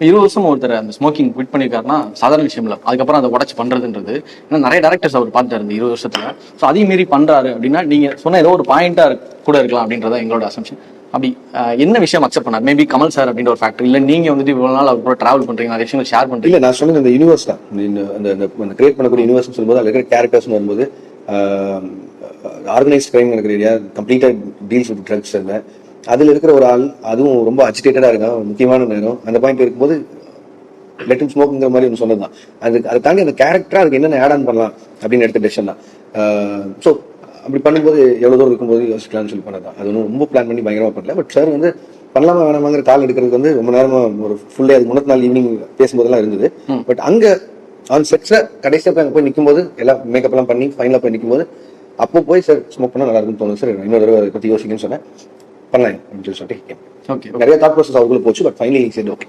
20 வருஷம் ஒருத்தர் அந்த ஸ்மோக்கிங் குவிட் பண்ணியிருக்காருன்னா சாதாரண விஷயம் இல்லை. அதுக்கப்புறம் அதை உடச்சு பண்றதுன்றது ஏன்னா நிறைய டேரக்டர்ஸ் அவர் பார்த்துட்டாரு இந்த 20 வருஷத்துல. ஸோ அதையும் மீறி பண்றாரு அப்படின்னா நீங்க சொன்ன ஏதோ ஒரு பாயிண்டா கூட இருக்கலாம் அப்படின்றத எங்களோட அசம்ஷன். அப்படி என்ன விஷயம் அக்செப்ட் பண்ணார்? மேபி கமல் சார் அப்படின்ற ஒரு ஃபேக்டர், இல்லை நீங்க வந்துட்டு இவ்வளவு நாள் அவர் கூட டிராவல் பண்றீங்க, நிறைய விஷயங்கள் ஷேர் பண்றீங்க. இல்லை, நான் சொன்னது இந்த யூனிவர்ஸ் தான். அந்த கிரியேட் பண்ணக்கூடிய யூனிவர்ஸ் சொல்லும்போது அதில் இருக்கிற கேரக்டர்ஸ் வரும்போது ஆர்கனைஸ்ட் கிரைம் இருக்கிற ஏரியா கம்ப்ளீட்டா டீல்ஸ் வித் ட்ரக்ஸ். அதுல இருக்கிற ஒரு ஆள், அதுவும் ரொம்ப அஜிடேட்டடா இருக்கான் முக்கியமான நேரம். அந்த பாயிண்ட் இருக்கும்போது லெட் ஹிம் ஸ்மோக்ங்கிற மாதிரி ஒன்று சொன்னதுதான். அதை தாண்டி அந்த கேரக்டரா அதுக்கு என்னென்ன ஆட் ஆன் பண்ணலாம் அப்படின்னு எடுத்த டெசிஷன் தான். ஸோ அப்படி பண்ணும்போது எவ்வளவு தூரம் இருக்கும்போது யோசிக்கலாம்னு சொல்லி பண்ணதான். அது ஒன்றும் ரொம்ப பிளான் பண்ணி பயங்கரமா பண்ணல. பட் சார் வந்து பண்ணலாமா வேணாமாங்கிற கால் எடுக்கிறதுக்கு வந்து ரொம்ப நேரமா ஒரு ஃபுல் டே, அது முன்னத்து நாள் ஈவினிங் பேசும்போதெல்லாம் இருந்தது. பட் அங்க ஆன் செட்ஸ்ல கடைசியா போய் அங்கே போய் நிற்கும் போது எல்லாம் மேக்கப் எல்லாம் பண்ணி ஃபைனலா போய் நிற்கும் போது அப்போ போய் சார் ஸ்மோக் பண்ணா நல்லா இருக்குன்னு தோணுது சார், இன்னொரு தடவை அதை பத்தி யோசிக்கணும்னு சொன்னேன். பண்ணலாம் அப்படின்னு சொல்லிட்டு நிறைய தாட் ப்ராசஸ் அவங்களுக்குள்ள போச்சு. பட் ஃபைனலி சரி ஓகே.